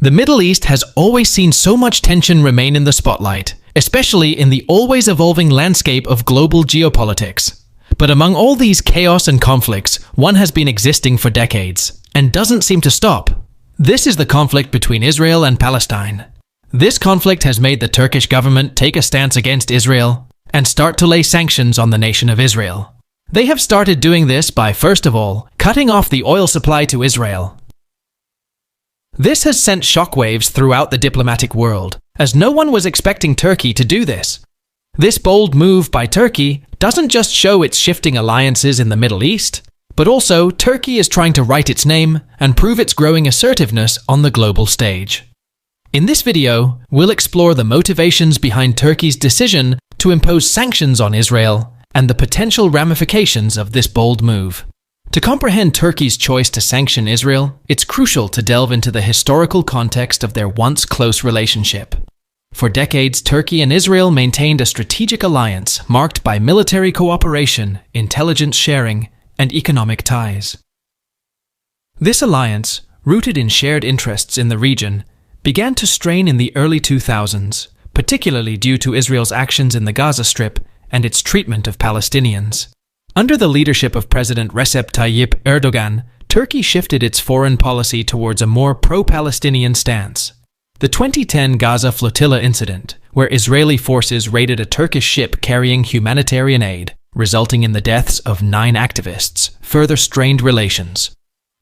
The Middle East has always seen so much tension remain in the spotlight, especially in the always evolving landscape of global geopolitics. But among all these chaos and conflicts, one has been existing for decades, and doesn't seem to stop. This is the conflict between Israel and Palestine. This conflict has made the Turkish government take a stance against Israel and start to lay sanctions on the nation of Israel. They have started doing this by, first of all, cutting off the oil supply to Israel. This has sent shockwaves throughout the diplomatic world, as no one was expecting Turkey to do this. This bold move by Turkey doesn't just show its shifting alliances in the Middle East, but also Turkey is trying to write its name and prove its growing assertiveness on the global stage. In this video, we'll explore the motivations behind Turkey's decision to impose sanctions on Israel and the potential ramifications of this bold move. To comprehend Turkey's choice to sanction Israel, it's crucial to delve into the historical context of their once close relationship. For decades, Turkey and Israel maintained a strategic alliance marked by military cooperation, intelligence sharing, and economic ties. This alliance, rooted in shared interests in the region, began to strain in the early 2000s, particularly due to Israel's actions in the Gaza Strip and its treatment of Palestinians. Under the leadership of President Recep Tayyip Erdogan, Turkey shifted its foreign policy towards a more pro-Palestinian stance. The 2010 Gaza flotilla incident, where Israeli forces raided a Turkish ship carrying humanitarian aid, resulting in the deaths of 9 activists, further strained relations.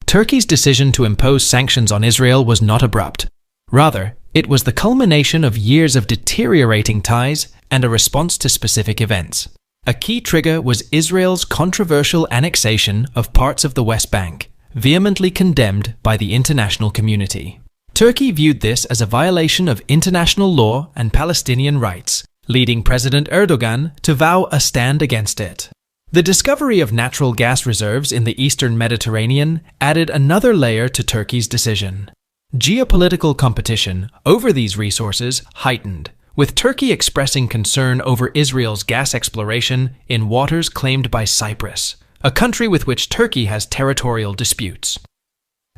Turkey's decision to impose sanctions on Israel was not abrupt. Rather, it was the culmination of years of deteriorating ties and a response to specific events. A key trigger was Israel's controversial annexation of parts of the West Bank, vehemently condemned by the international community. Turkey viewed this as a violation of international law and Palestinian rights, leading President Erdogan to vow a stand against it. The discovery of natural gas reserves in the eastern Mediterranean added another layer to Turkey's decision. Geopolitical competition over these resources heightened, with Turkey expressing concern over Israel's gas exploration in waters claimed by Cyprus, a country with which Turkey has territorial disputes.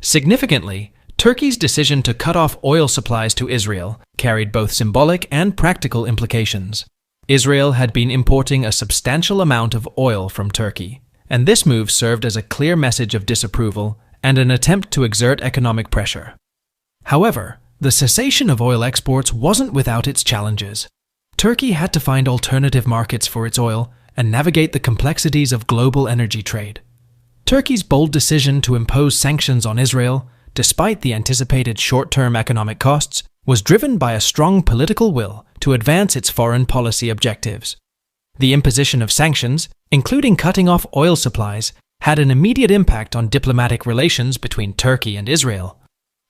Significantly, Turkey's decision to cut off oil supplies to Israel carried both symbolic and practical implications. Israel had been importing a substantial amount of oil from Turkey, and this move served as a clear message of disapproval and an attempt to exert economic pressure. However, the cessation of oil exports wasn't without its challenges. Turkey had to find alternative markets for its oil and navigate the complexities of global energy trade. Turkey's bold decision to impose sanctions on Israel, despite the anticipated short-term economic costs, was driven by a strong political will to advance its foreign policy objectives. The imposition of sanctions, including cutting off oil supplies, had an immediate impact on diplomatic relations between Turkey and Israel.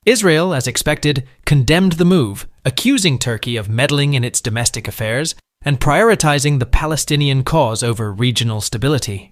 Israel, as expected, condemned the move, accusing Turkey of meddling in its domestic affairs and prioritizing the Palestinian cause over regional stability.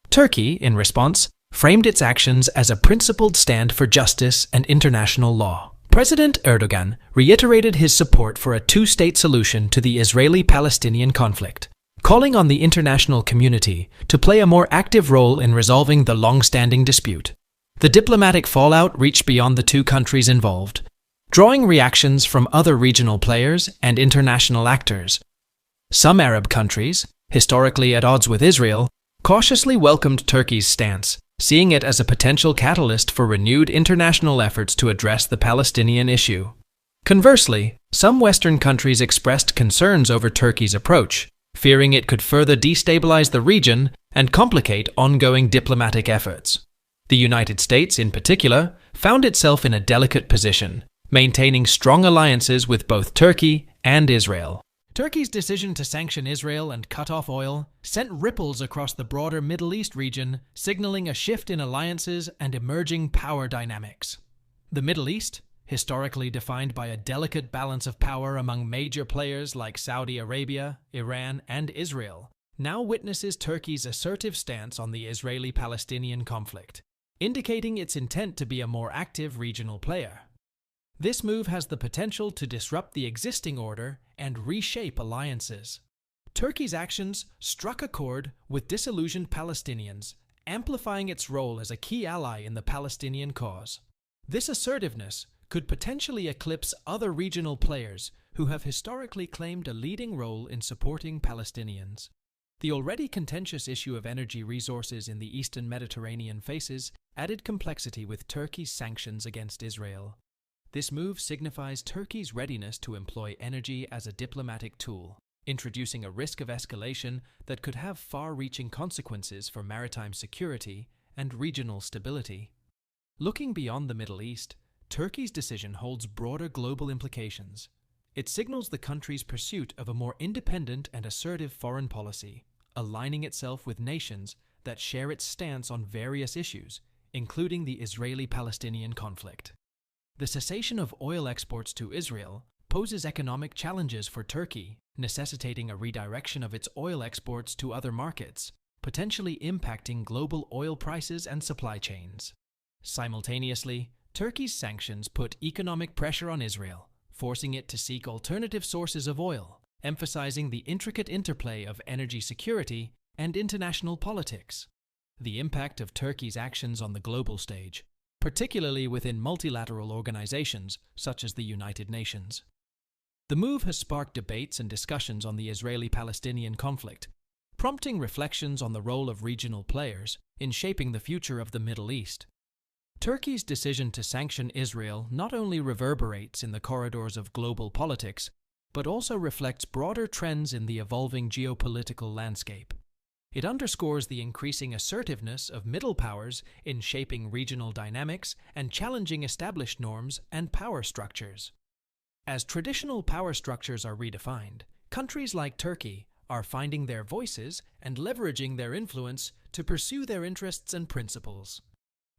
Turkey, in response, framed its actions as a principled stand for justice and international law. President Erdogan reiterated his support for a two-state solution to the Israeli-Palestinian conflict, calling on the international community to play a more active role in resolving the long-standing dispute. The diplomatic fallout reached beyond the two countries involved, drawing reactions from other regional players and international actors. Some Arab countries, historically at odds with Israel, cautiously welcomed Turkey's stance, seeing it as a potential catalyst for renewed international efforts to address the Palestinian issue. Conversely, some Western countries expressed concerns over Turkey's approach, fearing it could further destabilize the region and complicate ongoing diplomatic efforts. The United States, in particular, found itself in a delicate position, maintaining strong alliances with both Turkey and Israel. Turkey's decision to sanction Israel and cut off oil sent ripples across the broader Middle East region, signaling a shift in alliances and emerging power dynamics. The Middle East, historically defined by a delicate balance of power among major players like Saudi Arabia, Iran, and Israel, now witnesses Turkey's assertive stance on the Israeli-Palestinian conflict, indicating its intent to be a more active regional player. This move has the potential to disrupt the existing order and reshape alliances. Turkey's actions struck a chord with disillusioned Palestinians, amplifying its role as a key ally in the Palestinian cause. This assertiveness could potentially eclipse other regional players who have historically claimed a leading role in supporting Palestinians. The already contentious issue of energy resources in the eastern Mediterranean faces added complexity with Turkey's sanctions against Israel. This move signifies Turkey's readiness to employ energy as a diplomatic tool, introducing a risk of escalation that could have far-reaching consequences for maritime security and regional stability. Looking beyond the Middle East, Turkey's decision holds broader global implications. It signals the country's pursuit of a more independent and assertive foreign policy, aligning itself with nations that share its stance on various issues, including the Israeli-Palestinian conflict. The cessation of oil exports to Israel poses economic challenges for Turkey, necessitating a redirection of its oil exports to other markets, potentially impacting global oil prices and supply chains. Simultaneously, Turkey's sanctions put economic pressure on Israel, forcing it to seek alternative sources of oil, emphasizing the intricate interplay of energy security and international politics. The impact of Turkey's actions on the global stage, particularly within multilateral organizations such as the United Nations. The move has sparked debates and discussions on the Israeli-Palestinian conflict, prompting reflections on the role of regional players in shaping the future of the Middle East. Turkey's decision to sanction Israel not only reverberates in the corridors of global politics, but also reflects broader trends in the evolving geopolitical landscape. It underscores the increasing assertiveness of middle powers in shaping regional dynamics and challenging established norms and power structures. As traditional power structures are redefined, countries like Turkey are finding their voices and leveraging their influence to pursue their interests and principles.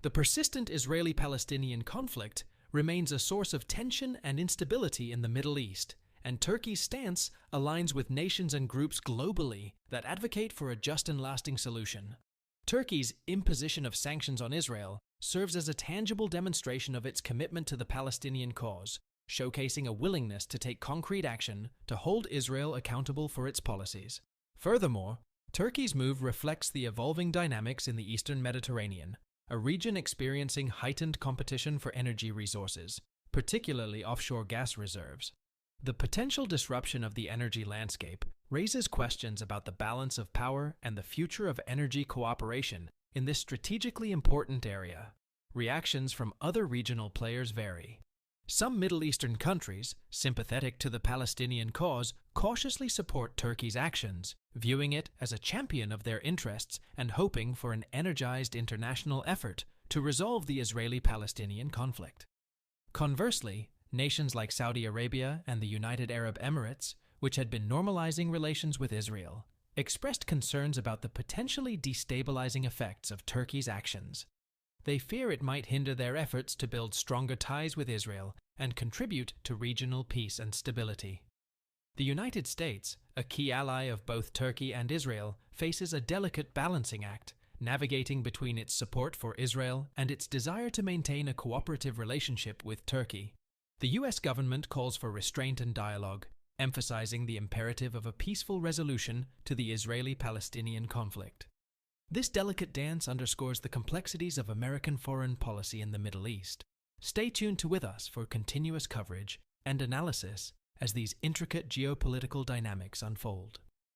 The persistent Israeli-Palestinian conflict remains a source of tension and instability in the Middle East, and Turkey's stance aligns with nations and groups globally that advocate for a just and lasting solution. Turkey's imposition of sanctions on Israel serves as a tangible demonstration of its commitment to the Palestinian cause, showcasing a willingness to take concrete action to hold Israel accountable for its policies. Furthermore, Turkey's move reflects the evolving dynamics in the Eastern Mediterranean, a region experiencing heightened competition for energy resources, particularly offshore gas reserves. The potential disruption of the energy landscape raises questions about the balance of power and the future of energy cooperation in this strategically important area. Reactions from other regional players vary. Some Middle Eastern countries, sympathetic to the Palestinian cause, cautiously support Turkey's actions, viewing it as a champion of their interests and hoping for an energized international effort to resolve the Israeli-Palestinian conflict. Conversely, nations like Saudi Arabia and the United Arab Emirates, which had been normalizing relations with Israel, expressed concerns about the potentially destabilizing effects of Turkey's actions. They fear it might hinder their efforts to build stronger ties with Israel and contribute to regional peace and stability. The United States, a key ally of both Turkey and Israel, faces a delicate balancing act, navigating between its support for Israel and its desire to maintain a cooperative relationship with Turkey. The U.S. government calls for restraint and dialogue, emphasizing the imperative of a peaceful resolution to the Israeli-Palestinian conflict. This delicate dance underscores the complexities of American foreign policy in the Middle East. Stay tuned with us for continuous coverage and analysis as these intricate geopolitical dynamics unfold.